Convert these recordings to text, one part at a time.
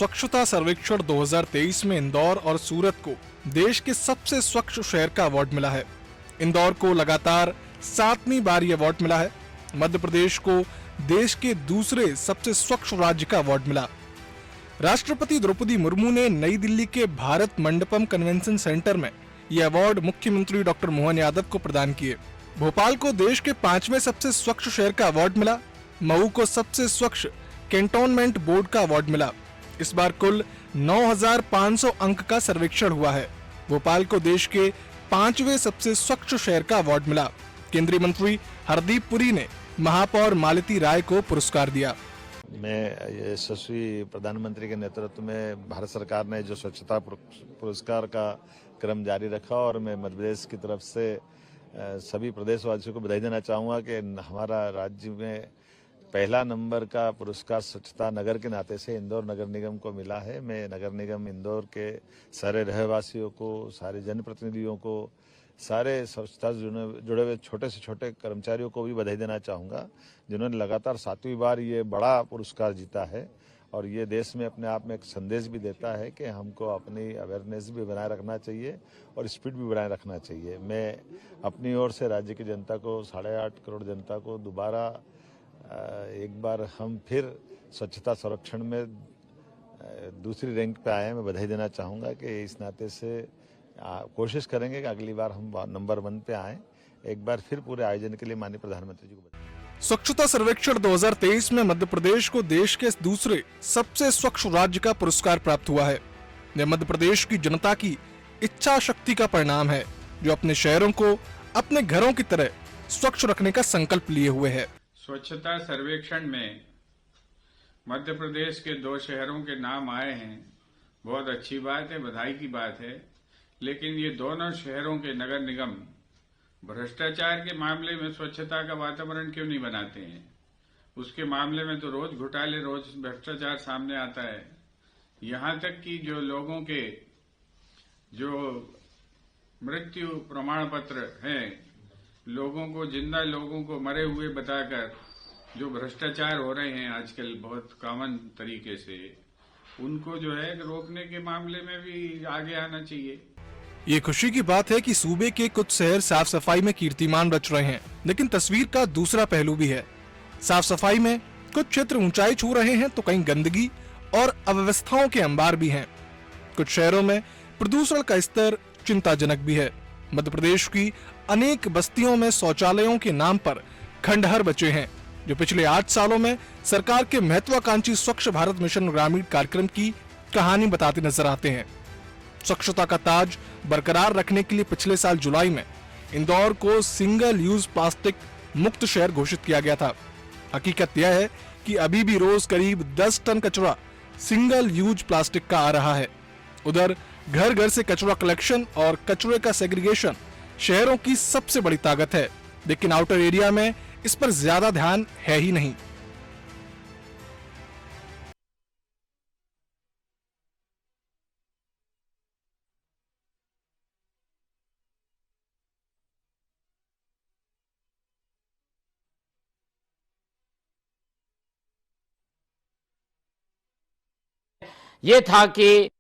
स्वच्छता सर्वेक्षण 2023 में इंदौर और सूरत को देश के सबसे स्वच्छ शहर का अवार्ड मिला है। इंदौर को लगातार 7वीं बार ये अवार्ड मिला है। मध्य प्रदेश को देश के दूसरे सबसे स्वच्छ राज्य का अवार्ड मिला। राष्ट्रपति द्रौपदी मुर्मू ने नई दिल्ली के भारत मंडपम कन्वेंशन सेंटर में ये अवार्ड मुख्यमंत्री डॉक्टर मोहन यादव को प्रदान किए। भोपाल को देश के 5वें सबसे स्वच्छ शहर का अवार्ड मिला। मऊ को सबसे स्वच्छ कैंटोनमेंट बोर्ड का अवार्ड मिला। इस बार कुल 9,500 अंक का सर्वेक्षण हुआ है। भोपाल को देश के 5वें सबसे स्वच्छ शहर का अवार्ड मिला। केंद्रीय मंत्री हरदीप पुरी ने महापौर मालती राय को पुरस्कार दिया। मैं यशस्वी प्रधानमंत्री के नेतृत्व में भारत सरकार ने जो स्वच्छता पुरस्कार का क्रम जारी रखा और मैं मध्य प्रदेश की तरफ से सभी प्रदेशवासियों को बधाई देना चाहूँगा कि हमारा राज्य में पहला नंबर का पुरस्कार स्वच्छता नगर के नाते से इंदौर नगर निगम को मिला है। मैं नगर निगम इंदौर के सारे रहवासियों को, सारे जनप्रतिनिधियों को, सारे स्वच्छता से जुड़े हुए छोटे से छोटे कर्मचारियों को भी बधाई देना चाहूँगा, जिन्होंने लगातार 7वीं बार ये बड़ा पुरस्कार जीता है। और ये देश में अपने आप में एक संदेश भी देता है कि हमको अपनी अवेयरनेस भी बनाए रखना चाहिए और स्पीड भी बनाए रखना चाहिए। मैं अपनी ओर से राज्य की जनता को, 8.5 करोड़ जनता को दोबारा एक बार हम फिर स्वच्छता संरक्षण में दूसरी रैंक पे आए हैं, मैं बधाई देना चाहूँगा कि इस नाते से कोशिश करेंगे कि अगली बार हम नंबर 1 पे आएँ। एक बार फिर पूरे आयोजन के लिए माननीय प्रधानमंत्री जी को बधाई। स्वच्छता सर्वेक्षण 2023 में मध्य प्रदेश को देश के दूसरे सबसे स्वच्छ राज्य का पुरस्कार प्राप्त हुआ है। यह मध्य प्रदेश की जनता की इच्छा शक्ति का परिणाम है, जो अपने शहरों को अपने घरों की तरह स्वच्छ रखने का संकल्प लिए हुए है। स्वच्छता सर्वेक्षण में मध्य प्रदेश के 2 शहरों के नाम आए हैं। बहुत अच्छी बात है, बधाई की बात है। लेकिन ये दोनों शहरों के नगर निगम भ्रष्टाचार के मामले में स्वच्छता का वातावरण क्यों नहीं बनाते हैं? उसके मामले में तो रोज घोटाले, रोज भ्रष्टाचार सामने आता है। यहाँ तक कि जो लोगों के जो मृत्यु प्रमाण पत्र हैं, लोगों को, जिंदा लोगों को मरे हुए बताकर जो भ्रष्टाचार हो रहे हैं आजकल बहुत कॉमन तरीके से, उनको जो है रोकने के मामले में भी आगे आना चाहिए। ये खुशी की बात है कि सूबे के कुछ शहर साफ सफाई में कीर्तिमान रच रहे हैं, लेकिन तस्वीर का दूसरा पहलू भी है। साफ सफाई में कुछ क्षेत्र ऊंचाई छू रहे हैं तो कहीं गंदगी और अव्यवस्थाओं के अंबार भी हैं। कुछ शहरों में प्रदूषण का स्तर चिंताजनक भी है। मध्य प्रदेश की अनेक बस्तियों में शौचालयों के नाम पर खंडहर बचे हैं, जो पिछले 8 सालों में सरकार के महत्वाकांक्षी स्वच्छ भारत मिशन ग्रामीण कार्यक्रम की कहानी बताते नजर आते हैं। स्वच्छता का ताज बरकरार रखने के लिए पिछले साल जुलाई में इंदौर को सिंगल यूज प्लास्टिक मुक्त शहर घोषित किया गया था। हकीकत यह है कि अभी भी रोज करीब 10 टन कचरा सिंगल यूज प्लास्टिक का आ रहा है। उधर घर घर से कचरा कलेक्शन और कचरे का सेग्रीगेशन शहरों की सबसे बड़ी ताकत है, लेकिन आउटर एरिया में इस पर ज्यादा ध्यान है ही नहीं। ये था कि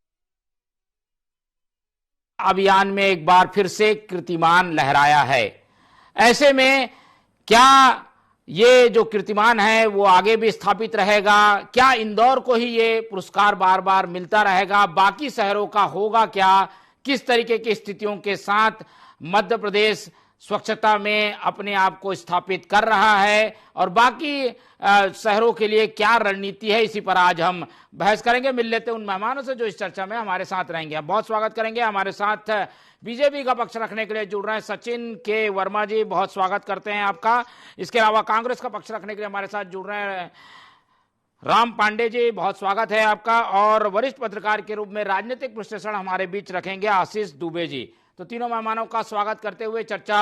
अभियान में एक बार फिर से कीर्तिमान लहराया है। ऐसे में क्या ये जो कीर्तिमान है वो आगे भी स्थापित रहेगा? क्या इंदौर को ही ये पुरस्कार बार बार मिलता रहेगा? बाकी शहरों का होगा क्या? किस तरीके की स्थितियों के साथ मध्य प्रदेश स्वच्छता में अपने आप को स्थापित कर रहा है और बाकी शहरों के लिए क्या रणनीति है, इसी पर आज हम बहस करेंगे। मिल लेते हैं उन मेहमानों से जो इस चर्चा में हमारे साथ रहेंगे। बहुत स्वागत करेंगे। हमारे साथ बीजेपी का पक्ष रखने के लिए जुड़ रहे हैं सचिन के वर्मा जी, बहुत स्वागत करते हैं आपका। इसके अलावा कांग्रेस का पक्ष रखने के लिए हमारे साथ जुड़ रहे हैं राम पांडे जी, बहुत स्वागत है आपका। और वरिष्ठ पत्रकार के रूप में राजनीतिक विश्लेषण हमारे बीच रखेंगे आशीष दुबे जी। तो तीनों मेहमानों का स्वागत करते हुए चर्चा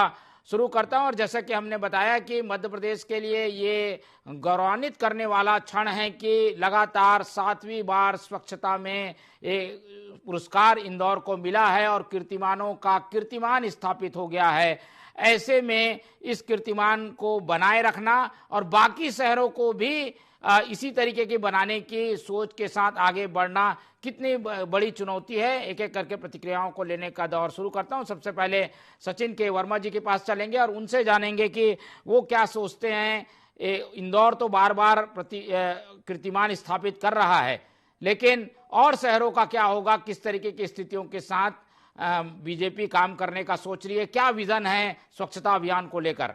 शुरू करता हूं। और जैसा कि हमने बताया कि मध्य प्रदेश के लिए ये गौरवान्वित करने वाला क्षण है कि लगातार 7वीं बार स्वच्छता में पुरस्कार इंदौर को मिला है और कीर्तिमानों का कीर्तिमान स्थापित हो गया है। ऐसे में इस कीर्तिमान को बनाए रखना और बाकी शहरों को भी इसी तरीके की बनाने की सोच के साथ आगे बढ़ना कितनी बड़ी चुनौती है, एक एक करके प्रतिक्रियाओं को लेने का दौर शुरू करता हूं। सबसे पहले सचिन के वर्मा जी के पास चलेंगे और उनसे जानेंगे कि वो क्या सोचते हैं। इंदौर तो बार बार कीर्तिमान स्थापित कर रहा है, लेकिन और शहरों का क्या होगा, किस तरीके की स्थितियों के साथ बीजेपी काम करने का सोच रही है, क्या विजन है स्वच्छता अभियान को लेकर?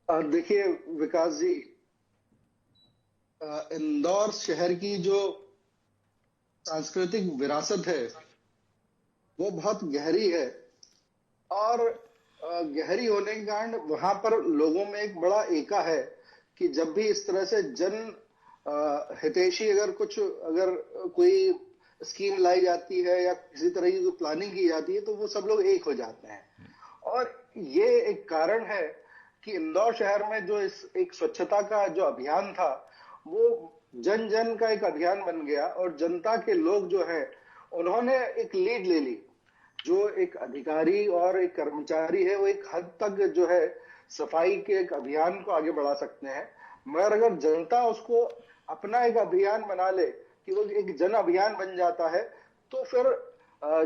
देखिए विकास जी, इंदौर शहर की जो सांस्कृतिक विरासत है वो बहुत गहरी है, और गहरी होने के कारण वहां पर लोगों में एक बड़ा एका है कि जब भी इस तरह से जन हितैषी अगर कोई स्कीम लाई जाती है या किसी तरह की प्लानिंग की जाती है तो वो सब लोग एक हो जाते हैं। और ये एक कारण है कि इंदौर शहर में जो एक स्वच्छता का जो अभियान था वो जन जन का एक अभियान बन गया, और जनता के लोग जो है उन्होंने एक लीड ले ली। जो एक अधिकारी और एक कर्मचारी है वो एक हद तक जो है सफाई के एक अभियान को आगे बढ़ा सकते हैं, मगर अगर जनता उसको अपना एक अभियान बना ले कि वो एक जन अभियान बन जाता है तो फिर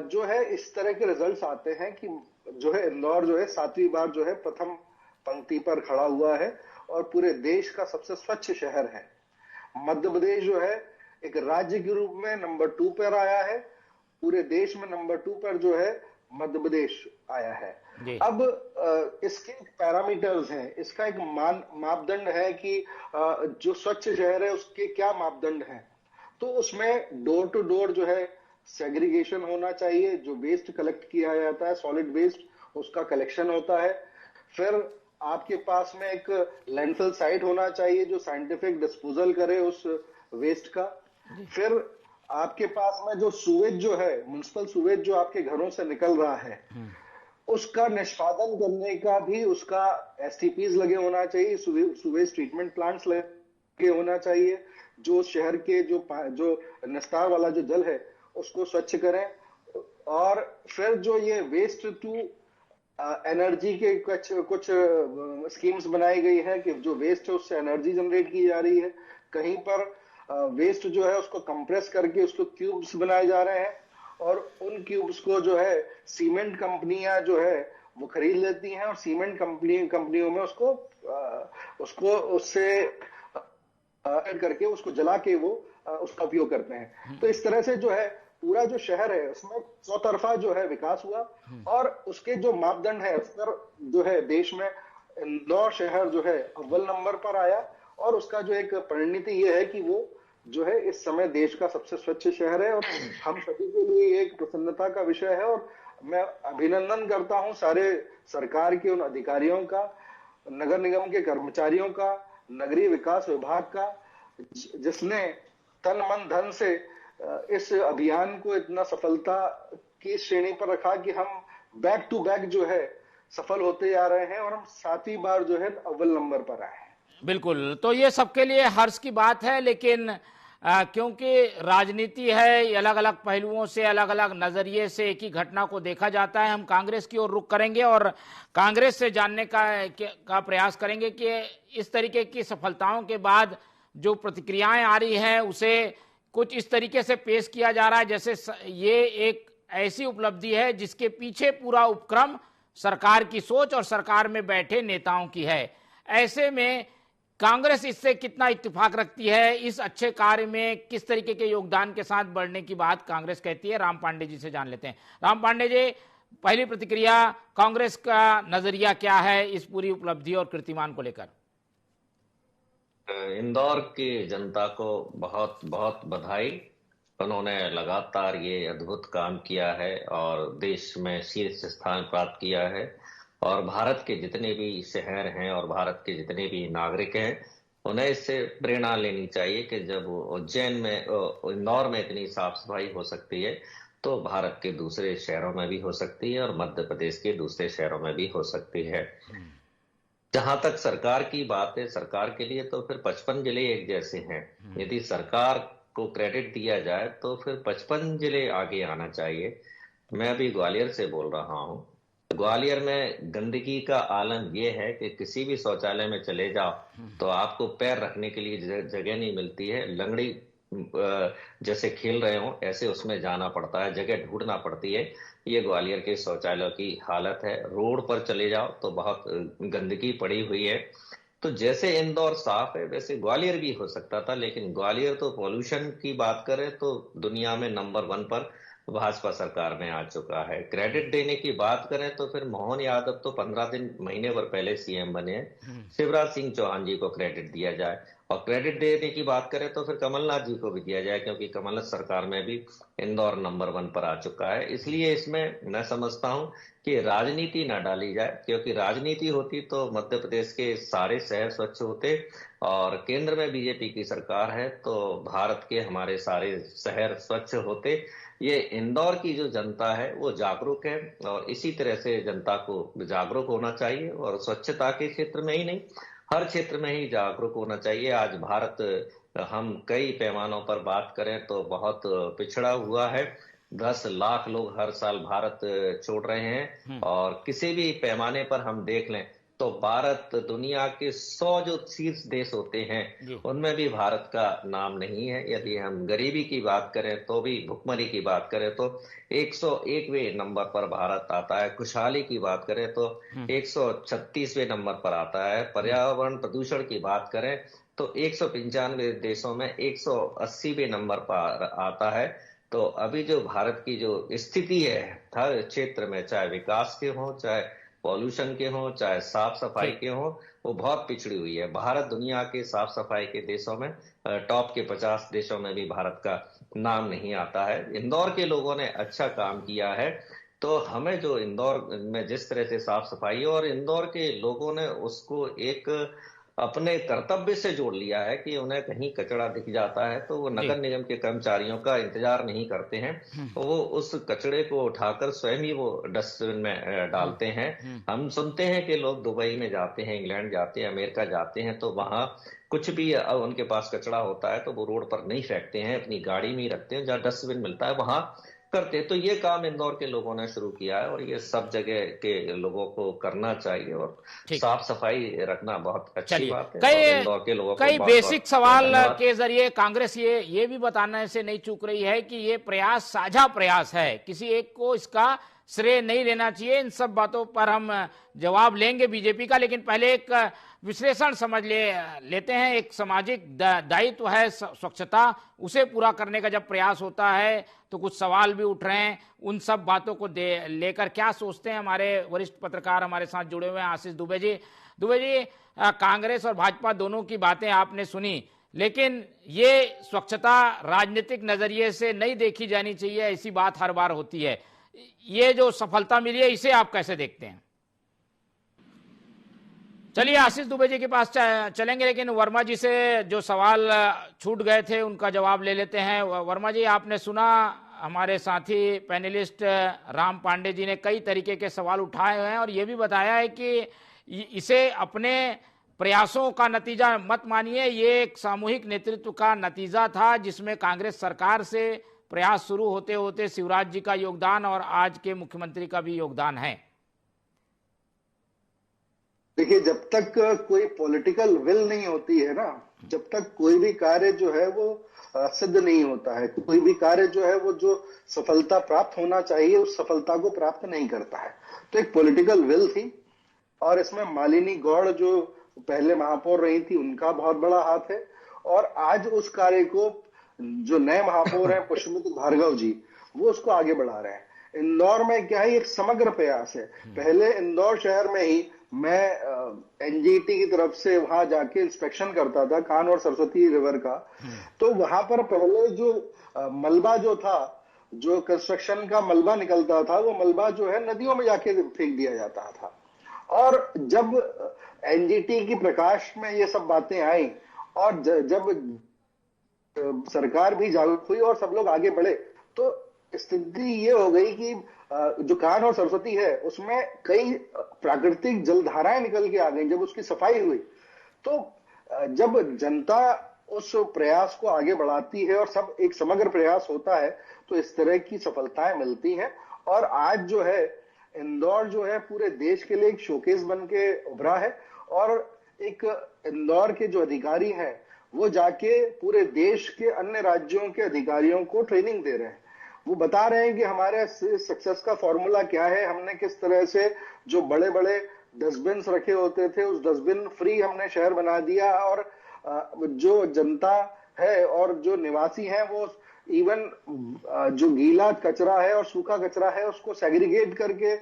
जो है इस तरह के रिजल्ट्स आते हैं कि जो है इंदौर जो है 7वीं बार जो है प्रथम पंक्ति पर खड़ा हुआ है और पूरे देश का सबसे स्वच्छ शहर है। मध्य प्रदेश जो है एक राज्य के रूप में नंबर 2 पर आया है, पूरे देश में नंबर 2 पर जो है मध्य प्रदेश आया है। अब इसके पैरामीटर्स हैं, इसका एक मापदंड है कि जो स्वच्छ शहर है उसके क्या मापदंड हैं। तो उसमें डोर टू डोर जो है सेग्रीगेशन होना चाहिए, जो वेस्ट कलेक्ट किया जाता है सॉलिड वेस्ट उसका कलेक्शन होता है। फिर आपके पास में एक लैंडफिल साइट होना चाहिए जो साइंटिफिक डिस्पोजल करे उस वेस्ट का। फिर आपके पास में जो सुवेज जो है म्युनिसिपल सुवेज जो आपके घरों से निकल रहा है उसका निष्पादन करने का भी उसका एसटीपीज लगे होना चाहिए, सुवेज ट्रीटमेंट प्लांट्स लगे होना चाहिए जो शहर के जो निस्तार वाला जो जल है उसको स्वच्छ करें। और फिर जो ये वेस्ट टू एनर्जी के कुछ स्कीम्स बनाई गई है कि जो वेस्ट है उससे एनर्जी जनरेट की जा रही है। कहीं पर वेस्ट जो है उसको कंप्रेस करके उसको क्यूब्स बनाए जा रहे हैं और उन क्यूब्स को जो है सीमेंट कंपनियां जो है वो खरीद लेती हैं और सीमेंट कंपनियों में उसको उससे ऐड करके उसको जला के वो उसका उपयोग करते हैं। तो इस तरह से जो है पूरा जो शहर है उसमें चौतरफा जो है विकास हुआ और उसके जो मापदंड है उस पर जो है देश में इंदौर शहर जो है अव्वल नंबर पर आया। और उसका जो एक परिणति ये है कि वो जो है इस समय देश का सबसे स्वच्छ शहर है और हम सभी के लिए एक प्रसन्नता का विषय है। और मैं अभिनंदन करता हूं सारे सरकार के उन अधिकारियों का, नगर निगम के कर्मचारियों का, नगरीय विकास विभाग का, जिसने तन मन धन से इस अभियान को इतना सफलता की श्रेणी पर रखा कि हम बैक टू बैक जो है सफल होते जा रहे हैं और हम 7वीं बार जो है अव्वल नंबर पर आए हैं। बिल्कुल, तो ये सबके लिए हर्ष की बात है, लेकिन क्योंकि राजनीति है, ये अलग अलग पहलुओं से, अलग अलग नजरिए से एक ही घटना को देखा जाता है। हम कांग्रेस की ओर रुख करेंगे और कांग्रेस से जानने का प्रयास करेंगे कि इस तरीके की सफलताओं के बाद जो प्रतिक्रियाएं आ रही हैं उसे कुछ इस तरीके से पेश किया जा रहा है जैसे ये एक ऐसी उपलब्धि है जिसके पीछे पूरा उपक्रम सरकार की सोच और सरकार में बैठे नेताओं की है। ऐसे में कांग्रेस इससे कितना इत्तेफाक रखती है, इस अच्छे कार्य में किस तरीके के योगदान के साथ बढ़ने की बात कांग्रेस कहती है, राम पांडे जी से जान लेते हैं। राम पांडे जी, पहली प्रतिक्रिया, कांग्रेस का नजरिया क्या है इस पूरी उपलब्धि और कीर्तिमान को लेकर? इंदौर की जनता को बहुत बहुत बधाई। उन्होंने लगातार ये अद्भुत काम किया है और देश में शीर्ष स्थान प्राप्त किया है। और भारत के जितने भी शहर हैं और भारत के जितने भी नागरिक हैं उन्हें इससे प्रेरणा लेनी चाहिए कि जब उज्जैन में, इंदौर में इतनी साफ सफाई हो सकती है तो भारत के दूसरे शहरों में भी हो सकती है और मध्य प्रदेश के दूसरे शहरों में भी हो सकती है। जहां तक सरकार की बात है, सरकार के लिए तो फिर 55 जिले एक जैसे हैं। यदि सरकार को क्रेडिट दिया जाए तो फिर 55 जिले आगे आना चाहिए। मैं अभी ग्वालियर से बोल रहा हूं। ग्वालियर में गंदगी का आलम यह है कि किसी भी शौचालय में चले जाओ तो आपको पैर रखने के लिए जगह नहीं मिलती है। लंगड़ी जैसे खेल रहे हो ऐसे उसमें जाना पड़ता है, जगह ढूंढना पड़ती है। ये ग्वालियर के शौचालयों की हालत है। रोड पर चले जाओ तो बहुत गंदगी पड़ी हुई है। तो जैसे इंदौर साफ है वैसे ग्वालियर भी हो सकता था, लेकिन ग्वालियर तो पॉल्यूशन की बात करें तो दुनिया में नंबर 1 पर भाजपा सरकार में आ चुका है। क्रेडिट देने की बात करें तो फिर मोहन यादव तो 15 दिन महीने भर पहले सीएम बने हैं। शिवराज सिंह चौहान जी को क्रेडिट दिया जाए, और क्रेडिट देने की बात करें तो फिर कमलनाथ जी को भी दिया जाए, क्योंकि कमलनाथ सरकार में भी इंदौर नंबर 1 पर आ चुका है। इसलिए इसमें मैं समझता हूं कि राजनीति न डाली जाए, क्योंकि राजनीति होती तो मध्य प्रदेश के सारे शहर स्वच्छ होते, और केंद्र में बीजेपी की सरकार है तो भारत के हमारे सारे शहर स्वच्छ होते। ये इंदौर की जो जनता है वो जागरूक है, और इसी तरह से जनता को जागरूक होना चाहिए, और स्वच्छता के क्षेत्र में ही नहीं हर क्षेत्र में ही जागरूक होना चाहिए। आज भारत, हम कई पैमानों पर बात करें तो बहुत पिछड़ा हुआ है। 10 लाख लोग हर साल भारत छोड़ रहे हैं, और किसी भी पैमाने पर हम देख लें तो भारत दुनिया के 100 जो शीर्ष देश होते हैं उनमें भी भारत का नाम नहीं है। यदि हम गरीबी की बात करें तो भी, भुखमरी की बात करें तो 101वें नंबर पर भारत आता है। खुशहाली की बात करें तो 136वें नंबर पर आता है। पर्यावरण प्रदूषण की बात करें तो 195 देशों में 180वें नंबर पर आता है। तो अभी जो भारत की जो स्थिति है हर क्षेत्र में, चाहे विकास के हो, चाहे पॉल्यूशन के हो, चाहे साफ सफाई के हो, वो बहुत पिछड़ी हुई है। भारत दुनिया के साफ सफाई के देशों में टॉप के 50 देशों में भी भारत का नाम नहीं आता है। इंदौर के लोगों ने अच्छा काम किया है, तो हमें जो इंदौर में जिस तरह से साफ सफाई, और इंदौर के लोगों ने उसको एक अपने कर्तव्य से जोड़ लिया है कि उन्हें कहीं कचरा दिख जाता है तो वो नगर निगम के कर्मचारियों का इंतजार नहीं करते हैं, तो वो उस कचरे को उठाकर स्वयं ही वो डस्टबिन में डालते हैं। हम सुनते हैं कि लोग दुबई में जाते हैं, इंग्लैंड जाते हैं, अमेरिका जाते हैं, तो वहां कुछ भी उनके पास कचरा होता है तो वो रोड पर नहीं फेंकते हैं, अपनी गाड़ी में ही रखते हैं, जहाँ डस्टबिन मिलता है वहां करते। तो ये काम इंदौर के लोगों ने शुरू किया है, और ये सब जगह के लोगों को करना चाहिए, और साफ सफाई रखना बहुत अच्छी बात है। इंदौर के लोगों को कई बेसिक सवाल के जरिए कांग्रेस ये भी बताने से नहीं चूक रही है कि ये प्रयास साझा प्रयास है, किसी एक को इसका श्रेय नहीं लेना चाहिए। इन सब बातों पर हम जवाब लेंगे बीजेपी का, लेकिन पहले एक विश्लेषण समझ लेते हैं। एक सामाजिक दायित्व है स्वच्छता, उसे पूरा करने का जब प्रयास होता है तो कुछ सवाल भी उठ रहे हैं। उन सब बातों को लेकर क्या सोचते हैं हमारे वरिष्ठ पत्रकार हमारे साथ जुड़े हुए हैं, आशीष दुबे जी। दुबे जी, कांग्रेस और भाजपा दोनों की बातें आपने सुनी, लेकिन ये स्वच्छता राजनीतिक नजरिए से नहीं देखी जानी चाहिए, ऐसी बात हर बार होती है। ये जो सफलता मिली है इसे आप कैसे देखते हैं? चलिए आशीष दुबे जी के पास चलेंगे, लेकिन वर्मा जी से जो सवाल छूट गए थे उनका जवाब ले लेते हैं। वर्मा जी, आपने सुना हमारे साथी पैनलिस्ट राम पांडे जी ने कई तरीके के सवाल उठाए हुए हैं, और ये भी बताया है कि इसे अपने प्रयासों का नतीजा मत मानिए, ये एक सामूहिक नेतृत्व का नतीजा था, जिसमें कांग्रेस सरकार से प्रयास शुरू होते होते शिवराज जी का योगदान और आज के मुख्यमंत्री का भी योगदान है। देखिए, जब तक कोई पॉलिटिकल विल नहीं होती है ना, जब तक कोई भी कार्य जो है वो सिद्ध नहीं होता है, कोई भी कार्य जो है वो जो सफलता प्राप्त होना चाहिए उस सफलता को प्राप्त नहीं करता है। तो एक पॉलिटिकल विल थी, और इसमें मालिनी गौड़ जो पहले महापौर रही थी उनका बहुत बड़ा हाथ है, और आज उस कार्य को जो नए महापौर हैं पुष्पमित्र भार्गव जी, वो उसको आगे बढ़ा रहे हैं। इंदौर में क्या है, एक समग्र प्रयास है। पहले इंदौर शहर में ही मैं एनजीटी की तरफ से वहां जाके इंस्पेक्शन करता था कान और सरस्वती रिवर का, तो वहां पर पहले जो मलबा जो था, जो कंस्ट्रक्शन का मलबा निकलता था, वो मलबा जो है नदियों में जाके फेंक दिया जाता था। और जब एनजीटी की प्रकाश में ये सब बातें आई, और जब सरकार भी जागरूक हुई और सब लोग आगे बढ़े, तो स्थिति ये हो गई कि जो कान और सरस्वती है उसमें कई प्राकृतिक जलधाराएं निकल के आ गई। जब उसकी सफाई हुई, तो जब जनता उस प्रयास को आगे बढ़ाती है और सब एक समग्र प्रयास होता है, तो इस तरह की सफलताएं मिलती हैं। और आज जो है इंदौर जो है पूरे देश के लिए एक शोकेस बन के उभरा है। और एक इंदौर के जो अधिकारी हैं वो जाके पूरे देश के अन्य राज्यों के अधिकारियों को ट्रेनिंग दे रहे हैं। वो बता रहे हैं कि हमारे सक्सेस का फॉर्मूला क्या है, हमने किस तरह से जो बड़े बड़े डस्टबिन रखे होते थे उस डस्टबिन फ्री हमने शहर बना दिया, और जो जनता है और जो निवासी हैं वो इवन जो गीला कचरा है और सूखा कचरा है उसको सेग्रीगेट करके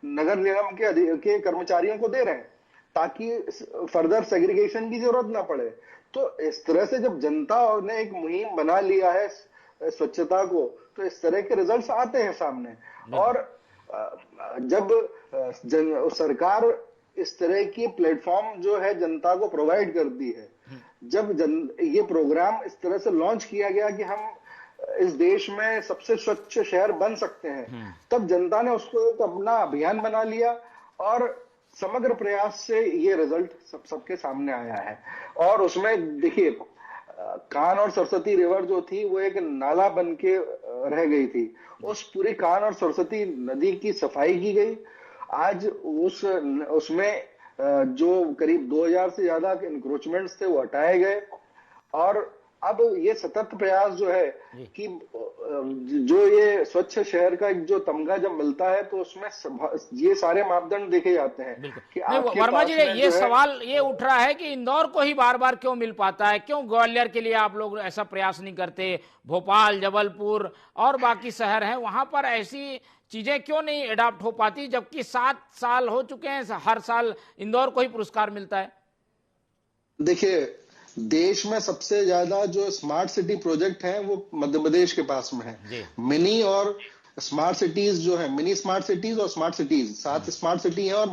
नगर निगम के कर्मचारियों को दे रहे हैं ताकि फर्दर सेग्रीगेशन की जरूरत ना पड़े। तो इस तरह से जब जनता ने एक मुहिम बना लिया है स्वच्छता को, तो इस तरह के रिजल्ट्स आते हैं सामने। और जब सरकार इस तरह की प्लेटफॉर्म जो है जनता को प्रोवाइड करती है, जब ये प्रोग्राम इस तरह से लॉन्च किया गया कि हम इस देश में सबसे स्वच्छ शहर बन सकते हैं, तब जनता ने उसको एक अपना अभियान बना लिया और समग्र प्रयास से ये रिजल्ट सबके सामने आया है। और उसमें देखिए कान और सरस्वती रिवर जो थी वो एक नाला बन के रह गई थी, उस पूरी कान और सरस्वती नदी की सफाई की गई। आज उसमें जो करीब 2000 से ज्यादा इंक्रोचमेंट्स थे वो हटाए गए। और अब ये सतत प्रयास जो है कि जो ये स्वच्छ शहर का एक जो तमगा जब मिलता है तो उसमें ये सारे मापदंड देखे जाते हैं कि आपके वर्मा जी, पास में ये जो है, सवाल ये उठ रहा है कि इंदौर को ही बार बार क्यों मिल पाता है, क्यों ग्वालियर के लिए आप लोग ऐसा प्रयास नहीं करते, भोपाल, जबलपुर और बाकी शहर हैं वहां पर ऐसी चीजें क्यों नहीं अडॉप्ट हो पाती, जबकि 7 साल हो चुके हैं हर साल इंदौर को ही पुरस्कार मिलता है। देखिए देश में सबसे ज्यादा जो स्मार्ट सिटी प्रोजेक्ट हैं वो मध्य प्रदेश के पास में है। मिनी और स्मार्ट सिटीज जो है, मिनी स्मार्ट सिटीज और स्मार्ट सिटीज, 7 स्मार्ट सिटी हैं और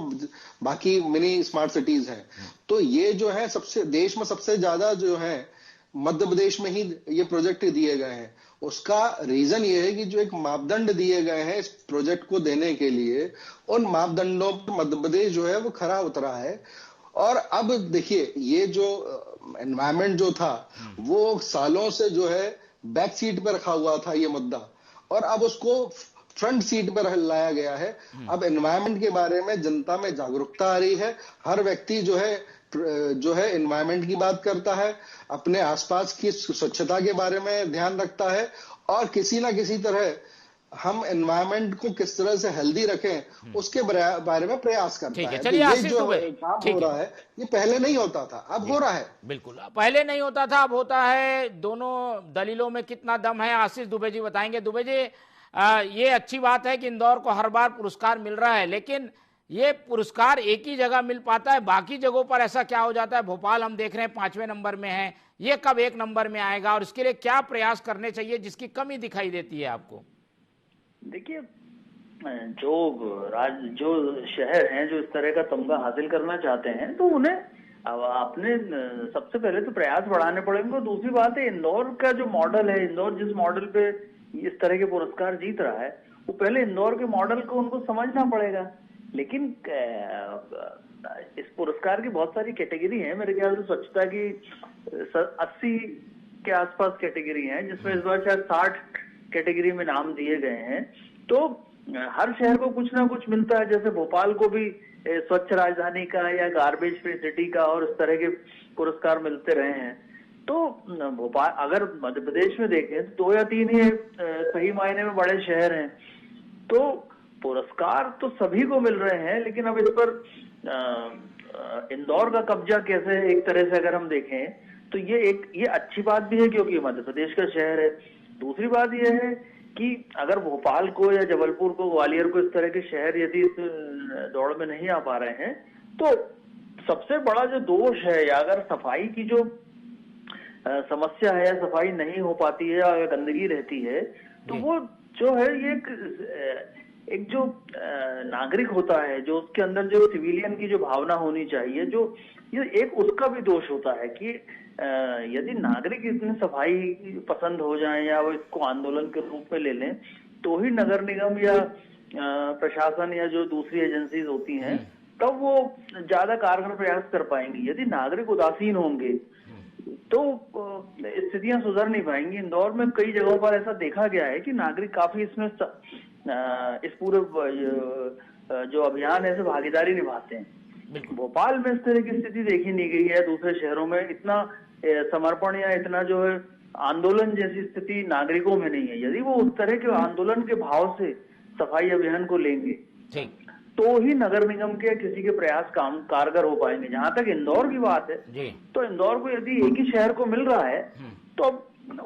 बाकी मिनी स्मार्ट सिटीज हैं। तो ये जो है सबसे देश में सबसे ज्यादा जो है मध्य प्रदेश में ही ये प्रोजेक्ट दिए गए हैं। उसका रीजन ये है कि जो एक मापदंड दिए गए हैं इस प्रोजेक्ट को देने के लिए, उन मापदंडों पर मध्य प्रदेश जो है वो खरा उतरा है। और अब देखिए ये जो एनवायरमेंट जो था वो सालों से जो है बैक सीट पर रखा हुआ था ये मुद्दा, और अब उसको फ्रंट सीट पर लाया गया है। अब एनवायरमेंट के बारे में जनता में जागरूकता आ रही है, हर व्यक्ति जो है एनवायरमेंट की बात करता है, अपने आसपास की स्वच्छता के बारे में ध्यान रखता है, और किसी ना किसी तरह हम एनवायरमेंट को किस तरह से हेल्दी रखें उसके बारे में प्रयास करता है। चलिए, ये जो काम हो रहा है ये पहले नहीं होता था, अब हो रहा है। बिल्कुल, पहले नहीं होता था, अब होता है। दोनों दलीलों में कितना दम है, आशीष दुबे जी बताएंगे। दुबे जी, ये अच्छी बात है कि इंदौर को हर बार पुरस्कार मिल रहा है, लेकिन ये पुरस्कार एक ही जगह मिल पाता है, बाकी जगहों पर ऐसा क्या हो जाता है? भोपाल हम देख रहे हैं 5वें नंबर में है, ये कब 1 नंबर में आएगा और इसके लिए क्या प्रयास करने चाहिए जिसकी कमी दिखाई देती है आपको? देखिए जो शहर हैं जो इस तरह का तमगा हासिल करना चाहते हैं तो उन्हें अपने सबसे पहले तो प्रयास बढ़ाने पड़ेंगे। और दूसरी बात है इंदौर का जो मॉडल है, इंदौर जिस मॉडल पे इस तरह के पुरस्कार जीत रहा है वो पहले इंदौर के मॉडल को उनको समझना पड़ेगा। लेकिन इस पुरस्कार की बहुत सारी कैटेगरी है, मेरे ख्याल से स्वच्छता की 80 के आसपास कैटेगरी है, जिसमें इस बार शायद 60 कैटेगरी में नाम दिए गए हैं। तो हर शहर को कुछ ना कुछ मिलता है, जैसे भोपाल को भी स्वच्छ राजधानी का या गार्बेज फ्री सिटी का और इस तरह के पुरस्कार मिलते रहे हैं। तो भोपाल अगर मध्य प्रदेश में देखें तो 2 या 3 ही सही मायने में बड़े शहर हैं। तो पुरस्कार तो सभी को मिल रहे हैं, लेकिन अब इस पर इंदौर का कब्जा कैसे है, एक तरह से अगर हम देखें तो ये अच्छी बात भी है क्योंकि मध्य प्रदेश का शहर है। दूसरी बात यह है कि अगर भोपाल को या जबलपुर को, ग्वालियर को, इस तरह के शहर यदि इस दौड़ में नहीं आ पा रहे हैं तो सबसे बड़ा जो दोष है, या अगर सफाई की जो समस्या है, सफाई नहीं हो पाती है या गंदगी रहती है, तो वो जो है ये एक जो नागरिक होता है, जो उसके अंदर जो सिविलियन की जो भावना होनी चाहिए, जो ये एक उसका भी दोष होता है कि यदि नागरिक इतनी सफाई पसंद हो जाएं या वो इसको आंदोलन के रूप में ले लें तो ही नगर निगम या प्रशासन या जो दूसरी एजेंसीज होती हैं तब वो ज्यादा कारगर प्रयास कर पाएंगी। यदि नागरिक उदासीन होंगे तो स्थितियां सुधर नहीं पाएंगी। इंदौर में कई जगहों पर ऐसा देखा गया है कि नागरिक काफी इसमें इस पूरे जो अभियान है, भागीदारी निभाते हैं। भोपाल में इस तरह की स्थिति देखी नहीं गई है। दूसरे शहरों में इतना समर्पण या इतना जो है आंदोलन जैसी स्थिति नागरिकों में नहीं है। यदि वो उस तरह के आंदोलन के भाव से सफाई अभियान को लेंगे तो ही नगर निगम के किसी के प्रयास कारगर हो पाएंगे। जहां तक इंदौर की बात है, तो इंदौर को यदि एक ही शहर को मिल रहा है तो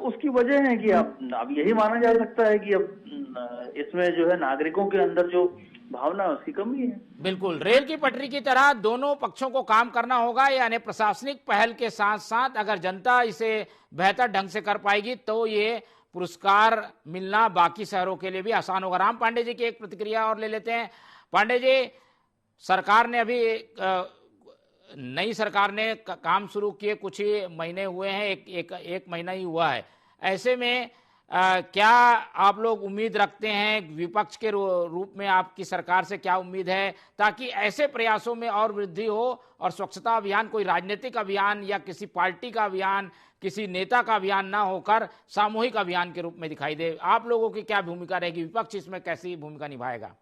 उसकी वजह है कि अब यही माना जा सकता है कि अब इसमें जो है नागरिकों के अंदर जो भावना उसकी कमी है। बिल्कुल, रेल की पटरी की तरह दोनों पक्षों को काम करना होगा। यानी प्रशासनिक पहल के साथ साथ अगर जनता इसे बेहतर ढंग से कर पाएगी तो ये पुरस्कार मिलना बाकी शहरों के लिए भी आसान होगा। राम पांडे जी की एक प्रतिक्रिया और ले लेते हैं। पांडे जी, सरकार ने अभी नई सरकार ने काम शुरू किए, कुछ ही महीने हुए हैं, एक महीना ही हुआ है। ऐसे में क्या आप लोग उम्मीद रखते हैं, विपक्ष के रूप में आपकी सरकार से क्या उम्मीद है, ताकि ऐसे प्रयासों में और वृद्धि हो और स्वच्छता अभियान कोई राजनीतिक अभियान या किसी पार्टी का अभियान, किसी नेता का अभियान ना होकर सामूहिक अभियान के रूप में दिखाई दे? आप लोगों की क्या भूमिका रहेगी? विपक्ष इसमें कैसी भूमिका निभाएगा?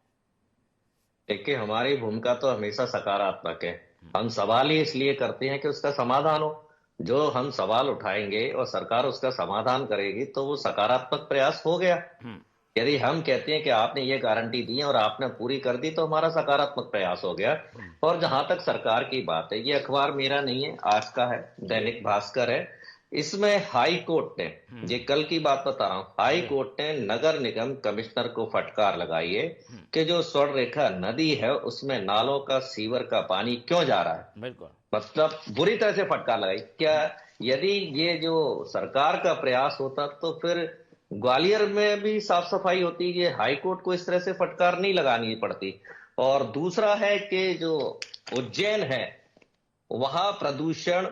देखिए, हमारी भूमिका तो हमेशा सकारात्मक है। हम सवाल ही इसलिए करते हैं कि उसका समाधान हो। जो हम सवाल उठाएंगे और सरकार उसका समाधान करेगी तो वो सकारात्मक प्रयास हो गया। यदि हम कहते हैं कि आपने ये गारंटी दी है और आपने पूरी कर दी तो हमारा सकारात्मक प्रयास हो गया। और जहां तक सरकार की बात है, ये अखबार मेरा नहीं है, आज का है, दैनिक भास्कर है। इसमें हाई कोर्ट ने, ये कल की बात बता रहा हूं, हाई कोर्ट ने नगर निगम कमिश्नर को फटकार लगाई है कि जो स्वर्ण रेखा नदी है उसमें नालों का, सीवर का पानी क्यों जा रहा है। बिल्कुल, मतलब बुरी तरह से फटकार लगाई। क्या यदि ये जो सरकार का प्रयास होता तो फिर ग्वालियर में भी साफ सफाई होती, ये हाई कोर्ट को इस तरह से फटकार नहीं लगानी पड़ती। और दूसरा है कि जो उज्जैन है वहां प्रदूषण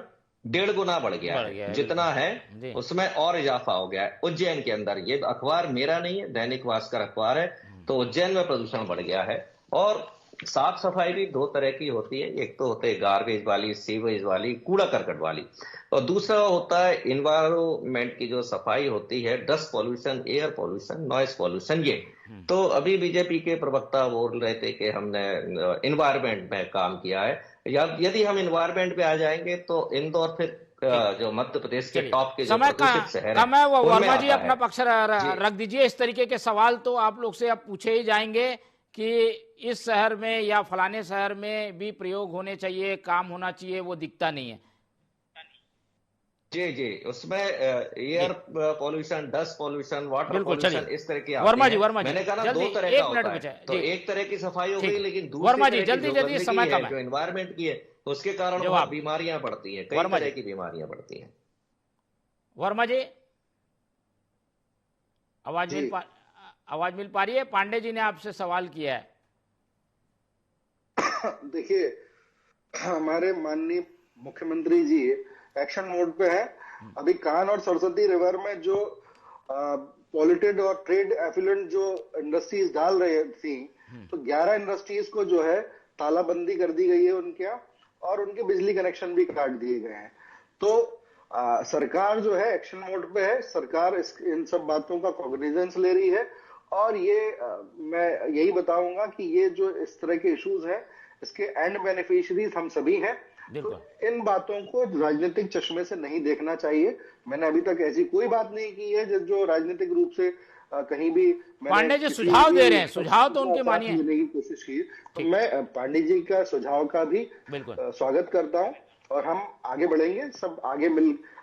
1.5 गुना बढ़ गया है, जितना है उसमें और इजाफा हो गया है उज्जैन के अंदर। ये अखबार मेरा नहीं है, दैनिक भास्कर अखबार है। तो उज्जैन में प्रदूषण बढ़ गया है। और साफ सफाई भी 2 तरह की होती है, एक तो होते है गार्बेज वाली, सीवेज वाली, कूड़ा करकट वाली, और दूसरा होता है इन्वायरमेंट की जो सफाई होती है, dust pollution, air pollution, noise pollution. ये तो अभी बीजेपी के प्रवक्ता बोल रहे थे कि हमने इन्वायरमेंट में काम किया है। यदि हम इन्वायरमेंट पे आ जाएंगे तो इंदौर फिर जो मध्य प्रदेश के टॉप के समय का शहर है वो वर्मा जी अपना पक्ष रख दीजिए। इस तरीके के सवाल तो आप लोग से अब पूछे ही जाएंगे कि इस शहर में या फलाने शहर में भी प्रयोग होने चाहिए, काम होना चाहिए, वो दिखता नहीं है। जी, उसमें air pollution, dust pollution, water pollution, इस तरह की वर्मा जी मैंने कहा ना 2 तरह का होता है। तो एक तरह की सफाई हो गई, लेकिन वर्मा जी जल्दी समय कम है, जो एनवायरमेंट की है उसके कारण बीमारियां बढ़ती है, कई तरह की बीमारियां बढ़ती हैं। वर्मा जी आवाज मिल पा रही है? पांडे जी ने आपसे सवाल किया है। देखिए, हमारे माननीय मुख्यमंत्री जी एक्शन मोड पे है। अभी कान और सरस्वती रिवर में जो पॉल्यूटेड और ट्रेड एफिलेंट जो इंडस्ट्रीज डाल रही थी, तो 11 इंडस्ट्रीज को जो है तालाबंदी कर दी गई है उनके यहाँ, और उनके बिजली कनेक्शन भी काट दिए गए हैं। तो सरकार जो है एक्शन मोड पे है। सरकार इन सब बातों का कॉग्निजेंस ले रही है। और ये मैं यही बताऊंगा कि ये जो इस तरह के इश्यूज हैं, इसके एंड बेनिफिशियरीज हम सभी हैं। तो इन बातों को राजनीतिक चश्मे से नहीं देखना चाहिए। मैंने अभी तक ऐसी कोई बात नहीं की है जो राजनीतिक रूप से कहीं भी पांडे जी सुझाव दे रहे हैं, सुझाव तो उनके मानिए, देने की कोशिश की। तो मैं पांडे जी का सुझाव का भी स्वागत करता हूं और हम आगे बढ़ेंगे, सब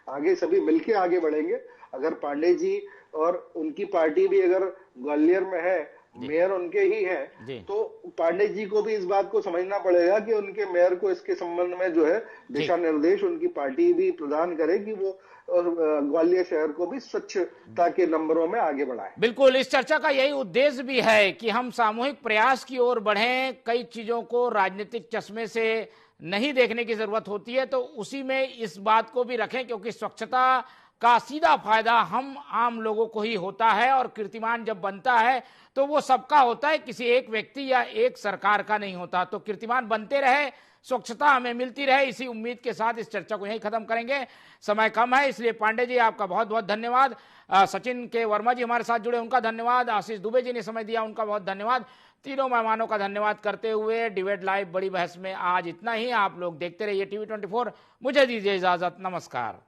आगे सभी मिलके आगे बढ़ेंगे। अगर पांडे जी और उनकी पार्टी भी अगर ग्वालियर में है, मेयर उनके ही हैं, तो पांडे जी को भी इस बात को समझना पड़ेगा कि उनके मेयर को इसके संबंध में जो है दिशा निर्देश उनकी पार्टी भी प्रदान करे कि वो ग्वालियर शहर को भी स्वच्छता के नंबरों में आगे बढ़ाए। बिल्कुल, इस चर्चा का यही उद्देश्य भी है कि हम सामूहिक प्रयास की ओर बढ़ें। कई चीजों को राजनीतिक चश्मे से नहीं देखने की जरूरत होती है, तो उसी में इस बात को भी रखें, क्योंकि स्वच्छता का सीधा फायदा हम आम लोगों को ही होता है। और कीर्तिमान जब बनता है तो वो सबका होता है, किसी एक व्यक्ति या एक सरकार का नहीं होता। तो कीर्तिमान बनते रहे, स्वच्छता हमें मिलती रहे, इसी उम्मीद के साथ इस चर्चा को यहीं खत्म करेंगे। समय कम है, इसलिए पांडे जी आपका बहुत बहुत धन्यवाद। सचिन के वर्मा जी हमारे साथ जुड़े, उनका धन्यवाद। आशीष दुबे जी ने समय दिया, उनका बहुत धन्यवाद। तीनों मेहमानों का धन्यवाद करते हुए डिबेट लाइव बड़ी बहस में आज इतना ही। आप लोग देखते रहिए TV 24। मुझे दीजिए इजाजत, नमस्कार।